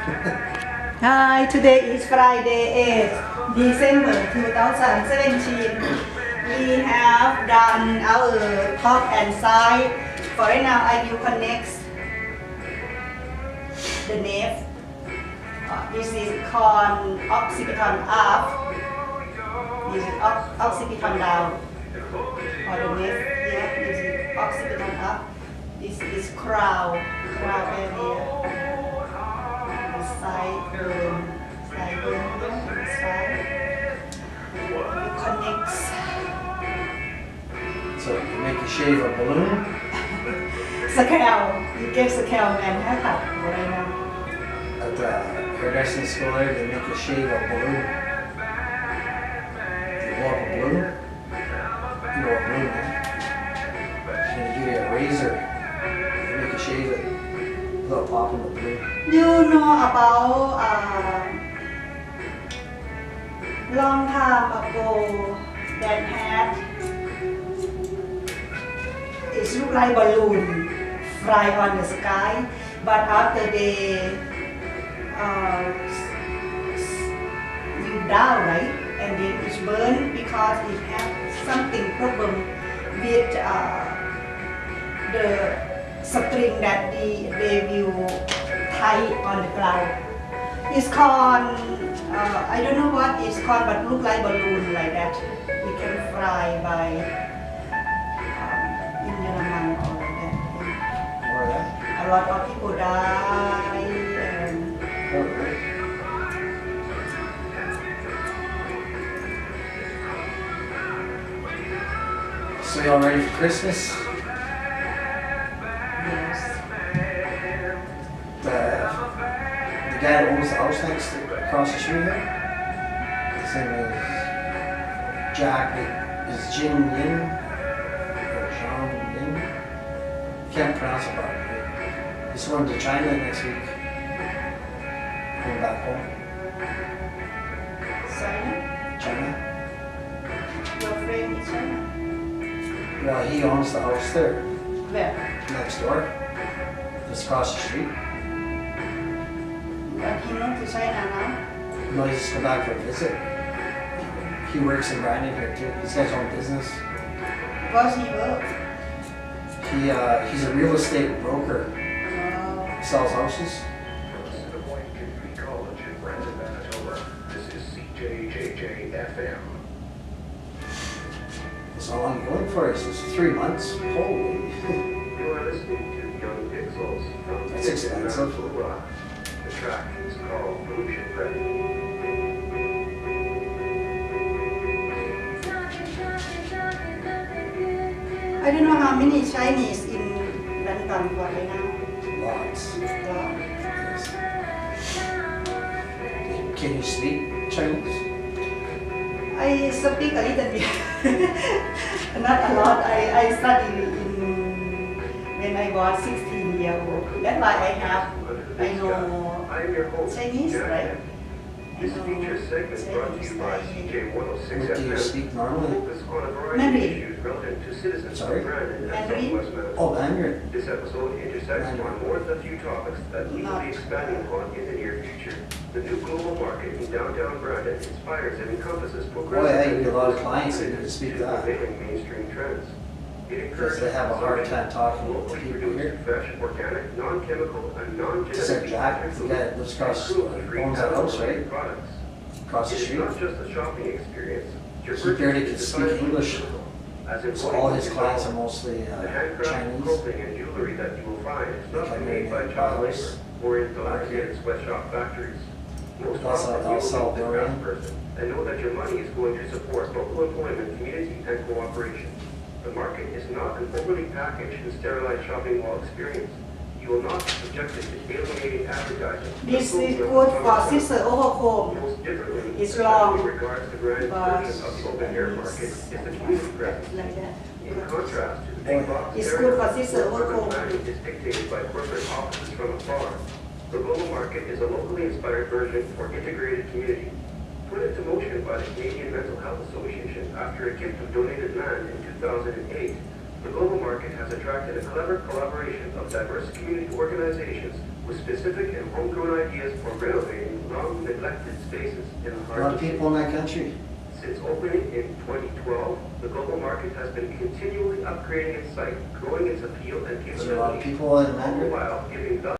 Hi, today is Friday 8 December 2017. We have done our top and side. For right now, I will connect the nape. This is called occipital up. This is occipital down. Or the nape here, this is occipital up. This is crown area. Side it connects. So you make a shave a balloon? Scale. You give scale man haircut right now. At the hairdressing school there, they make you shave a balloon. You blow up a balloon? You know a balloon, eh? And they give you a razor. They make you shave it. A little pop in the balloon. You know about long time ago that had it look like balloon fly on the sky, but after they you down, right, and then it's burned because it had something problem with the string that they will tie on the ground. It's called I don't know what it's called, but look like balloon like that. It can fly by in German or like that. More of that? A lot of people die. And Oh, right. So y'all ready for Christmas? yes. The guy that owns the house next to, across the street here, his name is Jack, is Jin Yin, or Sean Yin. Can't pronounce it properly. He's going to China next week. Going back home. China? China. Your friend is China? Well, he owns the house there, Where? next door, just across the street. But he moved to China now? No, he's just come back for a visit. He works in Brandon here too. He's got his own business. Because he works. He's a real estate broker. Oh. Sells houses. From Des Moines Community College in Brandon, Manitoba, this is CJJJ-FM. So how long are you going for? He says 3 months. Holy. You are listening to Young Pixels from That's expensive. Manitoba. The track is called Pollution Ready. I don't know how many Chinese in London right now. Lots. Yeah. Yes. Can you speak Chinese? I speak a little bit, not a lot. I studied in when I was 16 years old. That's why I know I am your host, Chinese, Jack. right? This feature segment brought to you by CJ106 What do you FM. speak normally? Focus on a variety Mandarin. of issues relevant to citizens Sorry? of Brandon and Mandarin? Southwest Manitoba. Oh, Mandarin. This episode intersects Mandarin. on more than a few topics that we will be expanding upon in the near future. The new global market in downtown Brandon inspires and encompasses Boy, I think we progressive get a lot of clients that could speak that. prevailing mainstream trends. It Because they have a hard time talking to locally people here. produced, fresh, organic, non-chemical, and Just like non-genetically Jack, the guy that lives across, owns that house, right? products. Across the It is street. not just a shopping experience. Your He barely purchase can is speak designed English. as So all his clients are mostly the handcrafted Chinese. clothing and jewelry that you will find is not Okay, made by maybe child bottles. labor or in dilapidated sweatshop factories. Most Also, often, you I'll will sell meet the Dorian. craftsperson and know that your money is going to support local employment, community, and cooperation. The market is not an overly packaged and sterilized shopping mall experience. You will not be subjected to alienating advertising. This is good for sister overcoat. Most differently, It's long, in regards to Brandon's but version of the open air market is the community presence. like that. In contrast to the big box It's area, good for sister where urban overcoat. planning is dictated by corporate offices from afar. The global market is a locally inspired version for integrated community. Put into motion by the Canadian Mental Health Association after a gift of donated land in 2008, the global market has attracted a clever collaboration of diverse community organizations with specific and homegrown ideas for renovating long-neglected spaces in a A lot hard of people in that country. Since opening in 2012, the global market has been continually upgrading its site, growing its appeal and Is there a lot of capability, people in all the Manitoba? while giving value